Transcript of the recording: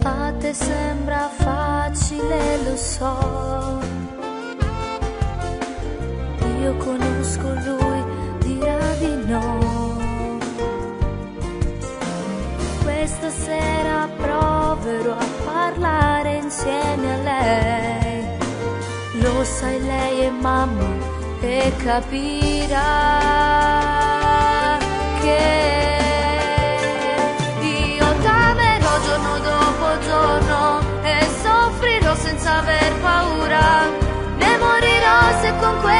A te sembra facile, lo so. Io conosco lui, dirà di no. Questa sera proverò a parlare insieme a lei. Lo sai, lei è mamma e capirà che io t'amerò giorno dopo giorno e soffrirò senza aver paura. Ne morirò se con questo